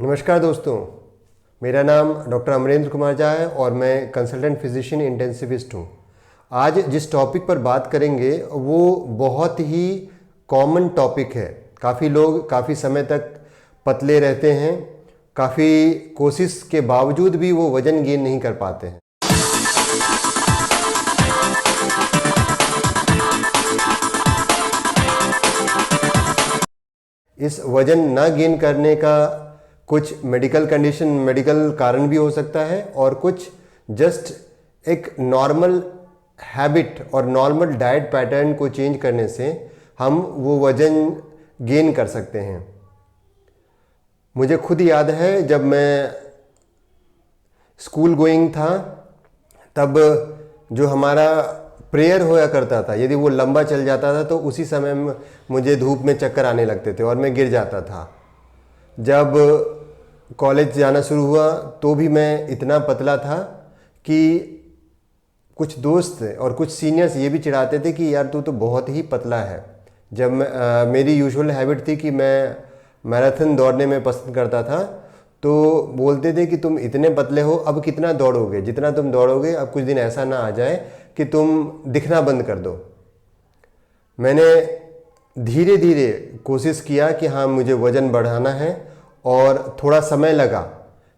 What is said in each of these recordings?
नमस्कार दोस्तों, मेरा नाम डॉक्टर अमरेंद्र कुमार झा है और मैं कंसल्टेंट फिजिशियन इंटेंसिविस्ट हूँ। आज जिस टॉपिक पर बात करेंगे वो बहुत ही कॉमन टॉपिक है। काफ़ी लोग काफ़ी समय तक पतले रहते हैं, काफ़ी कोशिश के बावजूद भी वो वज़न गेन नहीं कर पाते हैं। इस वज़न न गेन करने का कुछ मेडिकल कारण भी हो सकता है और कुछ जस्ट एक नॉर्मल हैबिट और नॉर्मल डाइट पैटर्न को चेंज करने से हम वो वज़न गेन कर सकते हैं। मुझे खुद याद है जब मैं स्कूल गोइंग था तब जो हमारा प्रेयर होया करता था, यदि वो लंबा चल जाता था तो उसी समय मुझे धूप में चक्कर आने लगते थे और मैं गिर जाता था। जब कॉलेज जाना शुरू हुआ तो भी मैं इतना पतला था कि कुछ दोस्त और कुछ सीनियर्स ये भी चिढ़ाते थे कि यार तू तो बहुत ही पतला है। जब मेरी यूजुअल हैबिट थी कि मैं मैराथन दौड़ने में पसंद करता था तो बोलते थे कि तुम इतने पतले हो, अब कितना दौड़ोगे, जितना तुम दौड़ोगे अब कुछ दिन ऐसा ना आ जाए कि तुम दिखना बंद कर दो। मैंने धीरे धीरे कोशिश किया कि हाँ मुझे वज़न बढ़ाना है और थोड़ा समय लगा,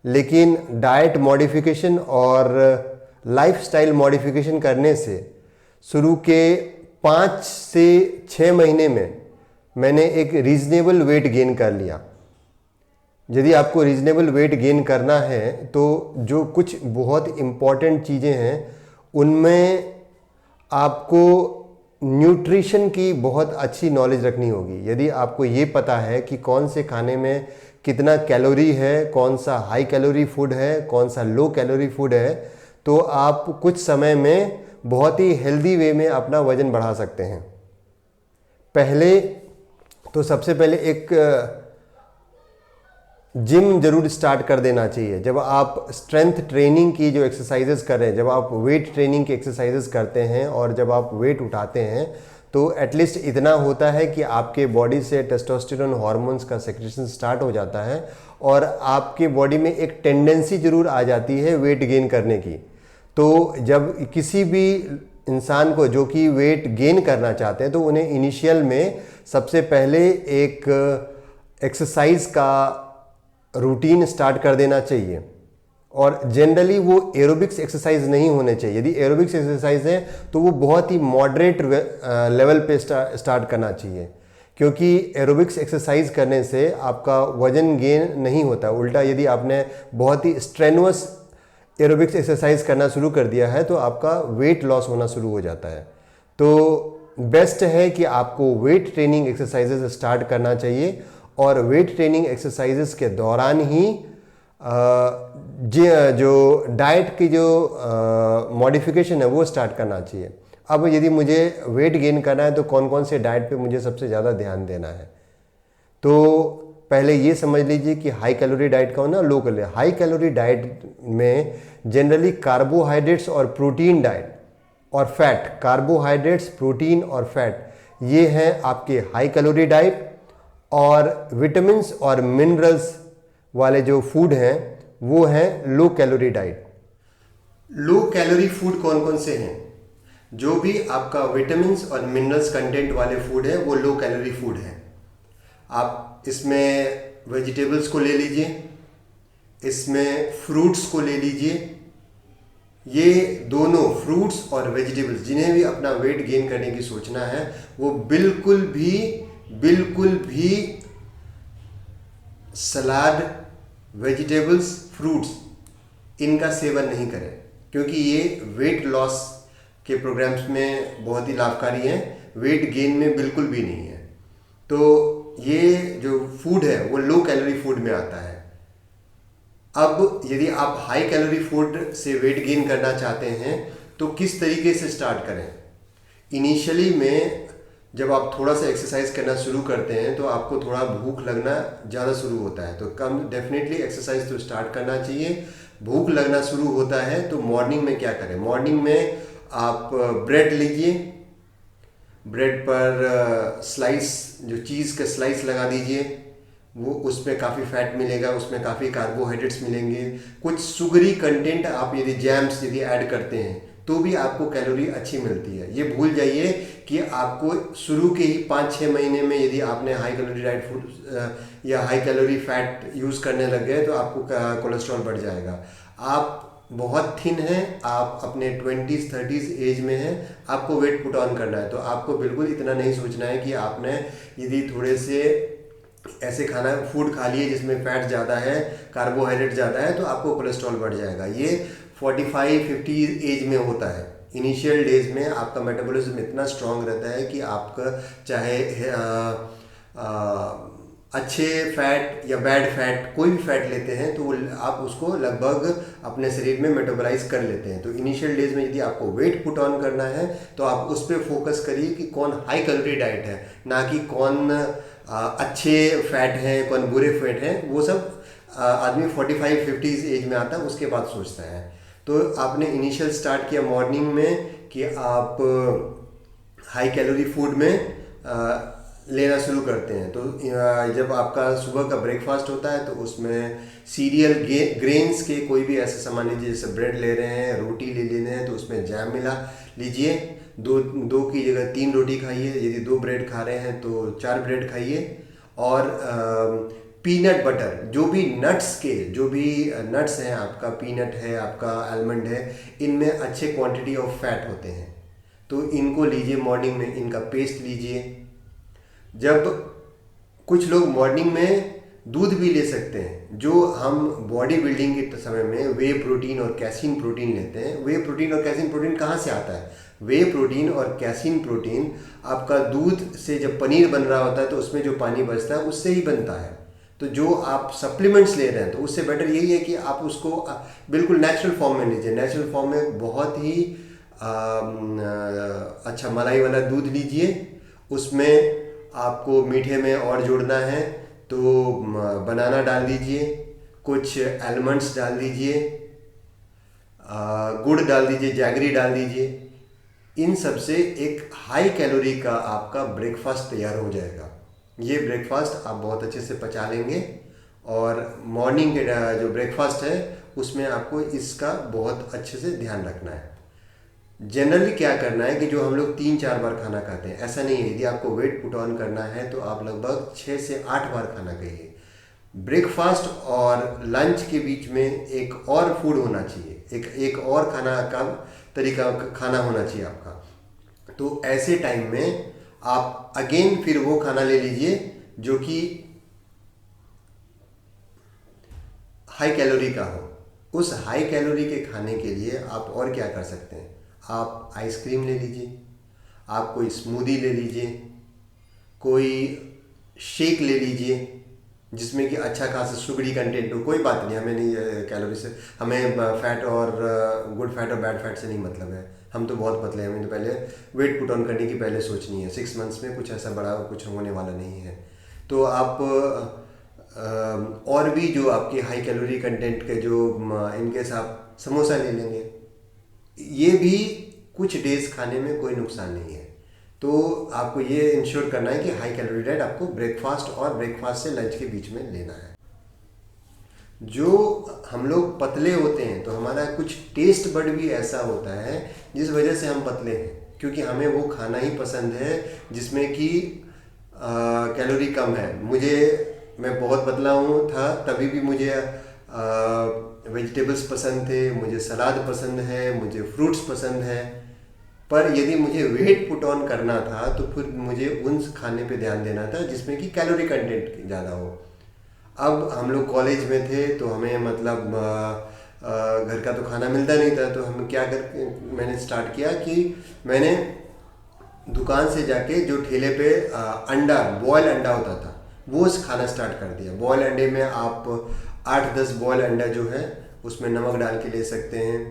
लेकिन डाइट मॉडिफिकेशन और लाइफस्टाइल मॉडिफिकेशन करने से शुरू के 5 से 6 महीने में मैंने एक रीजनेबल वेट गेन कर लिया। यदि आपको रीजनेबल वेट गेन करना है तो जो कुछ बहुत इम्पॉर्टेंट चीज़ें हैं उनमें आपको न्यूट्रिशन की बहुत अच्छी नॉलेज रखनी होगी। यदि आपको ये पता है कि कौन से खाने में कितना कैलोरी है, कौन सा हाई कैलोरी फूड है, कौन सा लो कैलोरी फूड है, तो आप कुछ समय में बहुत ही हेल्दी वे में अपना वज़न बढ़ा सकते हैं। पहले तो सबसे पहले एक जिम जरूर स्टार्ट कर देना चाहिए। जब आप स्ट्रेंथ ट्रेनिंग की जो एक्सरसाइजेस कर रहे हैं, जब आप वेट ट्रेनिंग की एक्सरसाइजेस करते हैं और जब आप वेट उठाते हैं तो एटलीस्ट इतना होता है कि आपके बॉडी से टेस्टोस्टेरोन हार्मोन्स का सेक्रेशन स्टार्ट हो जाता है और आपके बॉडी में एक टेंडेंसी जरूर आ जाती है वेट गेन करने की। तो जब किसी भी इंसान को जो कि वेट गेन करना चाहते हैं तो उन्हें इनिशियल में सबसे पहले एक एक्सरसाइज का रूटीन स्टार्ट कर देना चाहिए और जनरली वो एरोबिक्स एक्सरसाइज नहीं होने चाहिए। यदि एरोबिक्स एक्सरसाइज है तो वो बहुत ही मॉडरेट लेवल पे स्टार्ट करना चाहिए, क्योंकि एरोबिक्स एक्सरसाइज करने से आपका वजन गेन नहीं होता। उल्टा यदि आपने बहुत ही स्ट्रेनुअस एरोबिक्स एक्सरसाइज करना शुरू कर दिया है तो आपका वेट लॉस होना शुरू हो जाता है। तो बेस्ट है कि आपको वेट ट्रेनिंग एक्सरसाइजेस स्टार्ट करना चाहिए और वेट ट्रेनिंग एक्सरसाइजेस के दौरान ही जो डाइट की जो मॉडिफिकेशन है वो स्टार्ट करना चाहिए। अब यदि मुझे वेट गेन करना है तो कौन कौन से डाइट पे मुझे सबसे ज़्यादा ध्यान देना है, तो पहले ये समझ लीजिए कि हाई कैलोरी डाइट कौन है, low calorie. High calorie diet में जनरली कार्बोहाइड्रेट्स और प्रोटीन डाइट और फैट, कार्बोहाइड्रेट्स, प्रोटीन और फैट, ये हैं आपके हाई कैलोरी डाइट। और विटामिन्स और मिनरल्स वाले जो फूड हैं वो हैं low calorie diet. Low calorie food कौन कौन से हैं? जो भी आपका विटामिन्स और मिनरल्स कंटेंट वाले फूड है वो लो कैलोरी फूड है। आप इसमें वेजिटेबल्स को ले लीजिए, इसमें फ्रूट्स को ले लीजिए। ये दोनों फ्रूट्स और वेजिटेबल्स जिन्हें भी अपना वेट गेन करने की सोचना है वो बिल्कुल भी सलाद, वेजिटेबल्स, फ्रूट्स इनका सेवन नहीं करें, क्योंकि ये वेट लॉस के प्रोग्राम्स में बहुत ही लाभकारी हैं, वेट गेन में बिल्कुल भी नहीं है। तो ये जो फूड है वो लो कैलोरी फूड में आता है। अब यदि आप हाई कैलोरी फूड से वेट गेन करना चाहते हैं तो किस तरीके से स्टार्ट करें? इनिशियली में जब आप थोड़ा सा एक्सरसाइज करना शुरू करते हैं तो आपको थोड़ा भूख लगना ज़्यादा शुरू होता है, तो कम डेफिनेटली एक्सरसाइज तो स्टार्ट करना चाहिए। भूख लगना शुरू होता है तो मॉर्निंग में क्या करें? मॉर्निंग में आप ब्रेड लीजिए, ब्रेड पर स्लाइस, जो चीज़ का स्लाइस लगा दीजिए वो उसमें काफ़ी फैट मिलेगा, उसमें काफ़ी कार्बोहाइड्रेट्स मिलेंगे, कुछ शुगरी कंटेंट आप यदि जैम्स यदि ऐड करते हैं तो भी आपको कैलोरी अच्छी मिलती है। ये भूल जाइए कि आपको शुरू के ही 5-6 महीने में यदि आपने हाई कैलोरी डाइट फूड या हाई कैलोरी फैट यूज़ करने लग गए तो आपको कोलेस्ट्रॉल बढ़ जाएगा। आप बहुत थिन हैं, आप अपने 20s-30s एज में हैं, आपको वेट पुट ऑन करना है, तो आपको बिल्कुल इतना नहीं सोचना है कि आपने यदि थोड़े से ऐसे खाना फूड खा लिए जिसमें फैट ज़्यादा है, कार्बोहाइड्रेट ज़्यादा है, तो आपको कोलेस्ट्रॉल बढ़ जाएगा। ये 45-50 एज में होता है। इनिशियल डेज में आपका मेटाबॉलिज्म इतना स्ट्रांग रहता है कि आपका चाहे अच्छे फैट या बैड फैट कोई भी फैट लेते हैं तो आप उसको लगभग अपने शरीर में मेटाबॉलाइज कर लेते हैं। तो इनिशियल डेज में यदि आपको वेट पुट ऑन करना है तो आप उस पर फोकस करिए कि कौन हाई कैलोरी डाइट है, ना कि कौन अच्छे फैट हैं, कौन बुरे फैट हैं। वो सब आदमी 45-50 एज में आता है उसके बाद सोचता है। तो आपने इनिशियल स्टार्ट किया मॉर्निंग में कि आप हाई कैलोरी फूड में लेना शुरू करते हैं। तो जब आपका सुबह का ब्रेकफास्ट होता है तो उसमें सीरियल ग्रेन्स के कोई भी ऐसे सामान लीजिए, जैसे ब्रेड ले रहे हैं, रोटी ले रहे हैं तो उसमें जैम मिला लीजिए। दो की जगह 3 रोटी खाइए, यदि 2 ब्रेड खा रहे हैं तो 4 ब्रेड खाइए। और पीनट बटर, जो भी नट्स हैं, आपका पीनट है, आपका आलमंड है, इनमें अच्छे क्वांटिटी ऑफ फैट होते हैं, तो इनको लीजिए मॉर्निंग में, इनका पेस्ट लीजिए। जब कुछ लोग मॉर्निंग में दूध भी ले सकते हैं। जो हम बॉडी बिल्डिंग के समय में वे प्रोटीन और कैसीन प्रोटीन लेते हैं, वे प्रोटीन और कैसीन प्रोटीन कहाँ से आता है? वे प्रोटीन और कैसीन प्रोटीन आपका दूध से जब पनीर बन रहा होता है तो उसमें जो पानी बचता है उससे ही बनता है। तो जो आप सप्लीमेंट्स ले रहे हैं तो उससे बेटर यही है कि आप उसको बिल्कुल नेचुरल फॉर्म में लीजिए। नेचुरल फॉर्म में बहुत ही अच्छा मलाई वाला दूध लीजिए। उसमें आपको मीठे में और जोड़ना है तो बनाना डाल दीजिए, कुछ आलमंड्स डाल दीजिए, गुड़ डाल दीजिए, जैगरी डाल दीजिए। इन सब से एक हाई कैलोरी का आपका ब्रेकफास्ट तैयार हो जाएगा। ये ब्रेकफास्ट आप बहुत अच्छे से पचा लेंगे और मॉर्निंग के जो ब्रेकफास्ट है उसमें आपको इसका बहुत अच्छे से ध्यान रखना है। जनरली क्या करना है कि जो हम लोग 3-4 बार खाना खाते हैं, ऐसा नहीं है। यदि आपको वेट पुट ऑन करना है तो आप लगभग 6 से 8 बार खाना खाइए। ब्रेकफास्ट और लंच के बीच में एक और फूड होना चाहिए, एक और खाना का तरीका खाना होना चाहिए आपका। तो ऐसे टाइम में आप अगेन फिर वो खाना ले लीजिए जो कि हाई कैलोरी का हो। उस हाई कैलोरी के खाने के लिए आप और क्या कर सकते हैं? आप आइसक्रीम ले लीजिए, आप कोई स्मूदी ले लीजिए, कोई शेक ले लीजिए जिसमें कि अच्छा खासा शुगरी कंटेंट हो। कोई बात नहीं, हमें नहीं कैलोरी से, हमें फैट और गुड फैट और बैड फैट से नहीं मतलब है। हम तो बहुत पतले हैं, हमें तो पहले वेट पुट ऑन करने की पहले सोचनी है। 6 मंथ्स में कुछ ऐसा बड़ा कुछ होने वाला नहीं है। तो आप और भी जो आपके हाई कैलोरी कंटेंट के जो इनकेस आप समोसा ले लेंगे, ये भी कुछ डेज खाने में कोई नुकसान नहीं है। तो आपको ये इंश्योर करना है कि हाई कैलोरी डाइट आपको ब्रेकफास्ट और ब्रेकफास्ट से लंच के बीच में लेना है। जो हम लोग पतले होते हैं तो हमारा कुछ टेस्ट बड भी ऐसा होता है जिस वजह से हम पतले हैं, क्योंकि हमें वो खाना ही पसंद है जिसमें कि कैलोरी कम है। मैं बहुत पतला था तभी भी मुझे वेजिटेबल्स पसंद थे, मुझे सलाद पसंद है, मुझे फ्रूट्स पसंद है। पर यदि मुझे वेट पुट ऑन करना था तो फिर मुझे उन खाने पे ध्यान देना था जिसमें कि कैलोरी कंटेंट ज़्यादा हो। अब हम लोग कॉलेज में थे तो हमें मतलब घर का तो खाना मिलता नहीं था, तो हम मैंने स्टार्ट किया कि मैंने दुकान से जाके जो ठेले पे अंडा, बॉयल अंडा होता था, वो खाना स्टार्ट कर दिया। बॉयल अंडे में आप 8-10 बॉयल अंडा जो है उसमें नमक डाल के ले सकते हैं।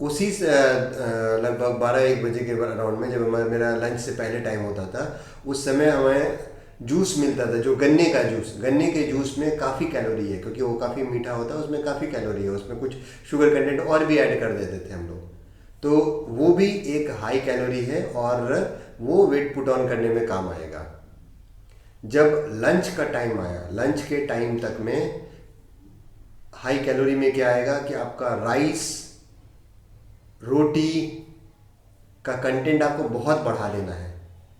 उसी से लगभग 12-1 बजे के अराउंड में, जब मेरा लंच से पहले टाइम होता था, उस समय हमें जूस मिलता था, जो गन्ने का जूस। गन्ने के जूस में काफ़ी कैलोरी है क्योंकि वो काफ़ी मीठा होता है, उसमें काफ़ी कैलोरी है, उसमें कुछ शुगर कंटेंट और भी ऐड कर देते थे हम लोग। तो वो भी एक हाई कैलोरी है और वो वेट पुट ऑन करने में काम आएगा। जब लंच का टाइम आया, लंच के टाइम तक में हाई कैलोरी में क्या आएगा कि आपका राइस, रोटी का कंटेंट आपको बहुत बढ़ा लेना है,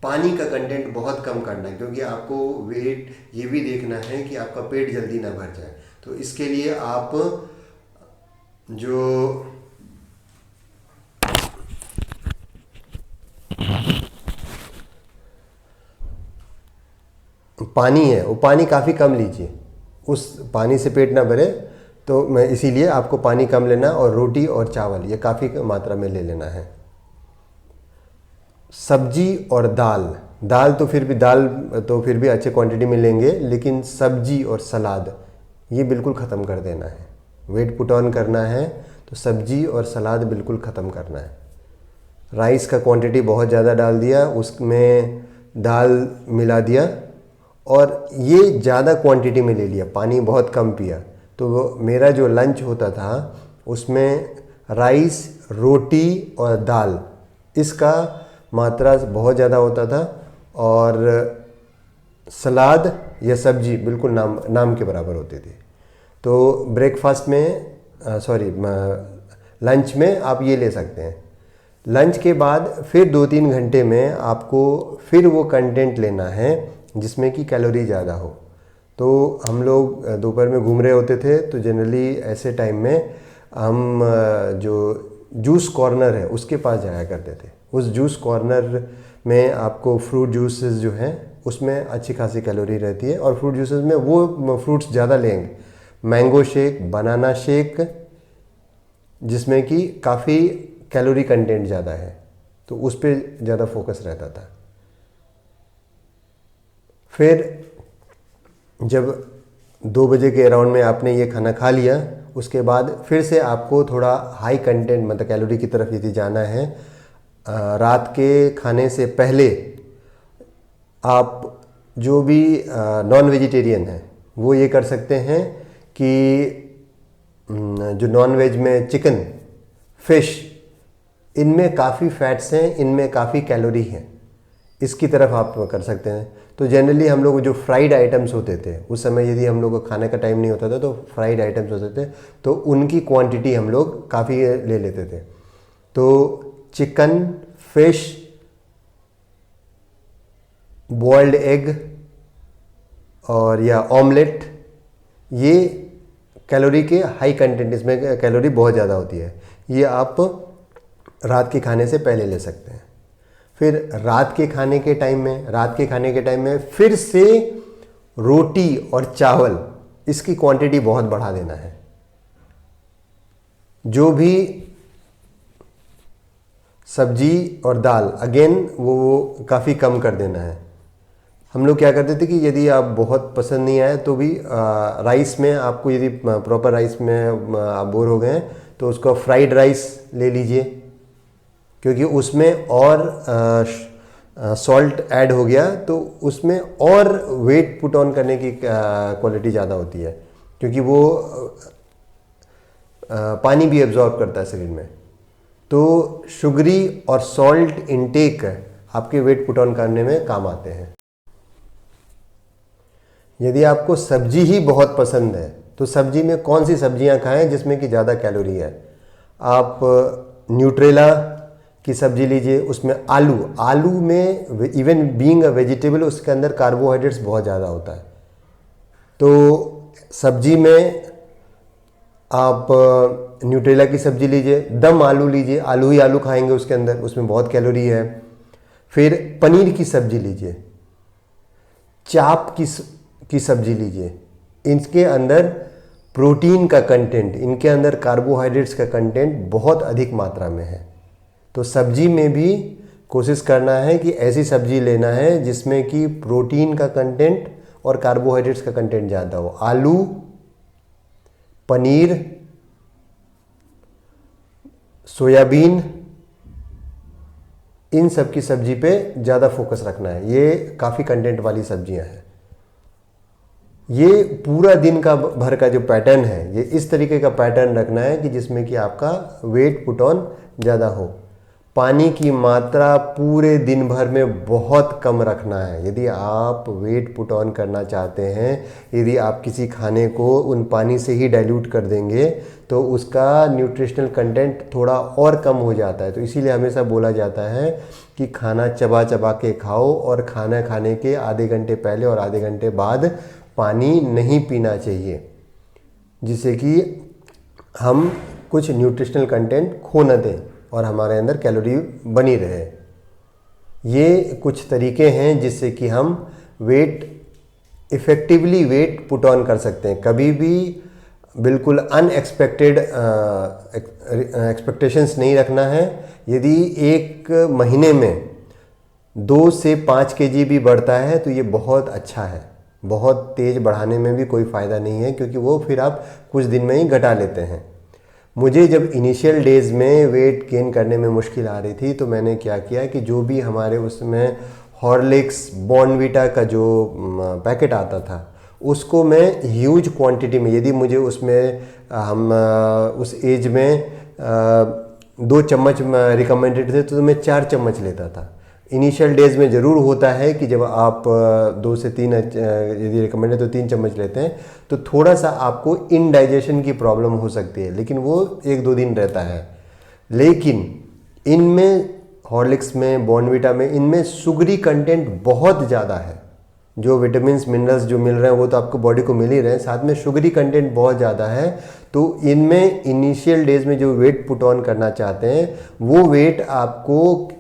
पानी का कंटेंट बहुत कम करना है, क्योंकि आपको वेट ये भी देखना है कि आपका पेट जल्दी ना भर जाए। तो इसके लिए आप जो पानी है वो पानी काफ़ी कम लीजिए, उस पानी से पेट ना भरे। तो मैं इसीलिए आपको पानी कम लेना, और रोटी और चावल ये काफ़ी मात्रा में ले लेना है। सब्जी और दाल, दाल तो फिर भी अच्छे क्वांटिटी में लेंगे, लेकिन सब्जी और सलाद ये बिल्कुल ख़त्म कर देना है। वेट पुट ऑन करना है तो सब्जी और सलाद बिल्कुल ख़त्म करना है। राइस का क्वांटिटी बहुत ज़्यादा डाल दिया, उसमें दाल मिला दिया और ये ज़्यादा क्वांटिटी में ले लिया, पानी बहुत कम पिया। तो मेरा जो लंच होता था उसमें राइस, रोटी और दाल इसका मात्रा बहुत ज़्यादा होता था, और सलाद या सब्जी बिल्कुल नाम के बराबर होती थी। तो ब्रेकफास्ट में लंच में आप ये ले सकते हैं। लंच के बाद फिर 2-3 घंटे में आपको फिर वो कंटेंट लेना है जिसमें कि कैलोरी ज़्यादा हो। तो हम लोग दोपहर में घूम रहे होते थे, तो जनरली ऐसे टाइम में हम जो जूस कॉर्नर है उसके पास जाया करते थे। उस जूस कॉर्नर में आपको फ्रूट जूसेस जो हैं उसमें अच्छी खासी कैलोरी रहती है, और फ्रूट जूसेस में वो फ्रूट्स ज़्यादा लेंगे, मैंगो शेक, बनाना शेक, जिसमें कि काफ़ी कैलोरी कंटेंट ज़्यादा है, तो उस पर ज़्यादा फोकस रहता था। फिर जब 2 बजे के अराउंड में आपने ये खाना खा लिया, उसके बाद फिर से आपको थोड़ा हाई कंटेंट मतलब कैलोरी की तरफ यदि जाना है, रात के खाने से पहले आप जो भी नॉन वेजिटेरियन है वो ये कर सकते हैं कि जो नॉन वेज में चिकन, फिश, इनमें काफ़ी फैट्स हैं, इनमें काफ़ी कैलोरी हैं, इसकी तरफ आप कर सकते हैं। तो जनरली हम लोग जो फ्राइड आइटम्स होते थे उस समय, यदि हम लोग को खाने का टाइम नहीं होता था तो फ्राइड आइटम्स होते थे, तो उनकी क्वांटिटी हम लोग काफ़ी ले लेते थे। तो चिकन, फिश, बॉइल्ड एग और या ऑमलेट, ये कैलोरी के हाई कंटेंट, इसमें कैलोरी बहुत ज़्यादा होती है, ये आप रात के खाने से पहले ले सकते हैं। फिर रात के खाने के टाइम में फिर से रोटी और चावल, इसकी क्वांटिटी बहुत बढ़ा देना है। जो भी सब्जी और दाल अगेन वो काफ़ी कम कर देना है। हम लोग क्या करते थे कि यदि आप बहुत पसंद नहीं आए तो भी राइस में आपको, यदि प्रॉपर राइस में आप बोर हो गए हैं तो उसका फ्राइड राइस ले लीजिए, क्योंकि उसमें और सॉल्ट ऐड हो गया तो उसमें और वेट पुट ऑन करने की क्वालिटी ज़्यादा होती है, क्योंकि वो पानी भी एब्जॉर्ब करता है शरीर में। तो शुगरी और सॉल्ट इनटेक आपके वेट पुट ऑन करने में काम आते हैं। यदि आपको सब्जी ही बहुत पसंद है तो सब्जी में कौन सी सब्जियां खाएं जिसमें कि ज़्यादा कैलोरी है। आप न्यूट्रेला की सब्जी लीजिए, उसमें आलू में इवन बीइंग अ वेजिटेबल उसके अंदर कार्बोहाइड्रेट्स बहुत ज़्यादा होता है। तो सब्जी में आप न्यूट्रेला की सब्जी लीजिए, दम आलू लीजिए, आलू ही आलू खाएंगे उसके अंदर, उसमें बहुत कैलोरी है। फिर पनीर की सब्जी लीजिए, चाप की सब्जी लीजिए, इनके अंदर प्रोटीन का कंटेंट, इनके अंदर कार्बोहाइड्रेट्स का कंटेंट बहुत अधिक मात्रा में है। तो सब्जी में भी कोशिश करना है कि ऐसी सब्जी लेना है जिसमें कि प्रोटीन का कंटेंट और कार्बोहाइड्रेट्स का कंटेंट ज़्यादा हो। आलू, पनीर, सोयाबीन, इन सब की सब्जी पे ज़्यादा फोकस रखना है। ये काफ़ी कंटेंट वाली सब्जियां हैं। ये पूरा दिन का भर का जो पैटर्न है, ये इस तरीके का पैटर्न रखना है कि जिसमें कि आपका वेट पुट ऑन ज़्यादा हो। पानी की मात्रा पूरे दिन भर में बहुत कम रखना है। यदि आप वेट पुट ऑन करना चाहते हैं, यदि आप किसी खाने को उन पानी से ही डाइल्यूट कर देंगे तो उसका न्यूट्रिशनल कंटेंट थोड़ा और कम हो जाता है। तो इसीलिए हमेशा बोला जाता है कि खाना चबा चबा के खाओ और खाना खाने के आधे घंटे पहले और आधे घंटे बाद पानी नहीं पीना चाहिए, जिससे कि हम कुछ न्यूट्रिशनल कंटेंट खो न दें और हमारे अंदर कैलोरी बनी रहे। ये कुछ तरीके हैं जिससे कि हम इफ़ेक्टिवली वेट पुट ऑन कर सकते हैं। कभी भी बिल्कुल अनएक्सपेक्टेड एक्सपेक्टेशंस नहीं रखना है। यदि एक महीने में 2 से 5 केजी भी बढ़ता है तो ये बहुत अच्छा है। बहुत तेज़ बढ़ाने में भी कोई फ़ायदा नहीं है, क्योंकि वो फिर आप कुछ दिन में ही घटा लेते हैं। मुझे जब इनिशियल डेज़ में वेट गेन करने में मुश्किल आ रही थी तो मैंने क्या किया कि जो भी हमारे उसमें हॉर्लिक्स बॉर्नवीटा का जो पैकेट आता था उसको मैं ह्यूज क्वांटिटी में, यदि मुझे उसमें हम उस एज में 2 चम्मच रिकमेंडेड थे तो मैं 4 चम्मच लेता था। इनिशियल डेज़ में ज़रूर होता है कि जब आप 2 से 3 यदि रिकमेंड है तो 3 चम्मच लेते हैं तो थोड़ा सा आपको इनडाइजेशन की प्रॉब्लम हो सकती है, लेकिन वो 1-2 दिन रहता है। लेकिन इनमें हॉर्लिक्स में बॉर्नवीटा में इनमें शुगरी कंटेंट बहुत ज़्यादा है। जो विटामिन्स मिनरल्स जो मिल रहे हैं वो तो आपको बॉडी को मिल ही रहे हैं, साथ में शुगरी कंटेंट बहुत ज़्यादा है। तो इनमें इनिशियल डेज़ में जो वेट पुट ऑन करना चाहते हैं वो वेट आपको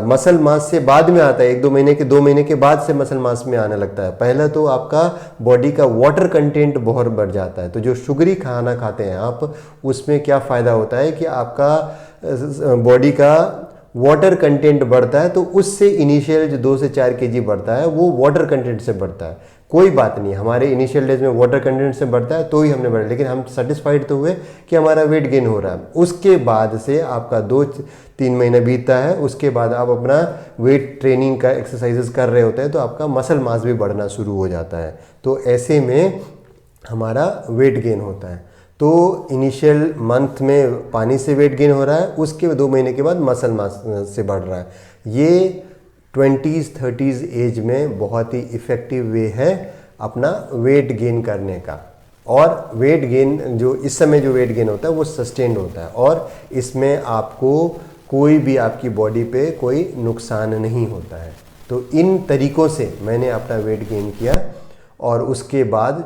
मसल मास से बाद में आता है। 1-2 महीने के 2 महीने के बाद से मसल मास में आने लगता है। पहला तो आपका बॉडी का वाटर कंटेंट बहुत बढ़ जाता है। तो जो शुगरी खाना खाते हैं आप, उसमें क्या फ़ायदा होता है कि आपका बॉडी का वाटर कंटेंट बढ़ता है, तो उससे इनिशियल जो 2 से 4 केजी बढ़ता है वो वाटर कंटेंट से बढ़ता है। कोई बात नहीं, हमारे इनिशियल डेज में वाटर कंटेंट से बढ़ता है तो ही हमने बढ़ा, लेकिन हम सेटिस्फाइड तो हुए कि हमारा वेट गेन हो रहा है। उसके बाद से आपका 2-3 महीने बीतता है, उसके बाद आप अपना वेट ट्रेनिंग का एक्सरसाइजेस कर रहे होते हैं तो आपका मसल मास भी बढ़ना शुरू हो जाता है। तो ऐसे में हमारा वेट गेन होता है। तो इनिशियल मंथ में पानी से वेट गेन हो रहा है, उसके 2 महीने के बाद मसल मास से बढ़ रहा है। ये 20s-30s एज में बहुत ही इफ़ेक्टिव वे है अपना वेट गेन करने का। और वेट गेन जो इस समय जो वेट गेन होता है वो सस्टेन्ड होता है और इसमें आपको कोई भी आपकी बॉडी पे कोई नुकसान नहीं होता है। तो इन तरीक़ों से मैंने अपना वेट गेन किया और उसके बाद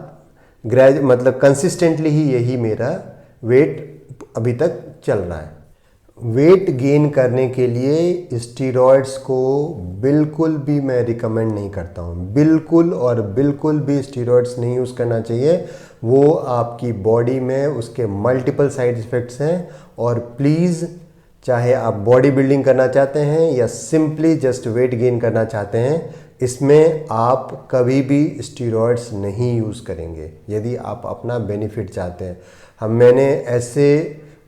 मतलब कंसिस्टेंटली ही यही मेरा वेट अभी तक चल रहा है। वेट गेन करने के लिए स्टीरॉयड्स को बिल्कुल भी मैं रिकमेंड नहीं करता हूँ। बिल्कुल और बिल्कुल भी स्टीरॉयड्स नहीं यूज़ करना चाहिए। वो आपकी बॉडी में उसके मल्टीपल साइड इफ़ेक्ट्स हैं। और प्लीज़, चाहे आप बॉडी बिल्डिंग करना चाहते हैं या सिंपली जस्ट वेट गेन करना चाहते हैं, इसमें आप कभी भी स्टीरॉयड्स नहीं यूज़ करेंगे यदि आप अपना बेनिफिट चाहते हैं। मैंने ऐसे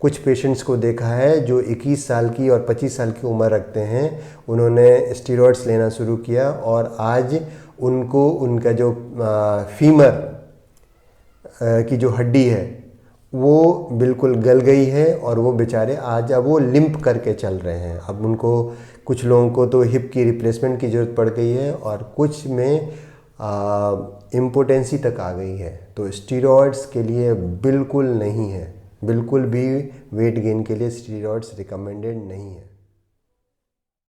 कुछ पेशेंट्स को देखा है जो 21 साल की और 25 साल की उम्र रखते हैं, उन्होंने स्टीरॉयड्स लेना शुरू किया और आज उनको उनका जो फीमर की जो हड्डी है वो बिल्कुल गल गई है और वो बेचारे आज अब वो लिम्प करके चल रहे हैं। अब उनको, कुछ लोगों को तो हिप की रिप्लेसमेंट की ज़रूरत पड़ गई है और कुछ में इम्पोटेंसी तक आ गई है। तो स्टीरॉयड्स के लिए बिल्कुल नहीं है, बिल्कुल भी वेट गेन के लिए स्टीरॉयड्स रिकमेंडेड नहीं है।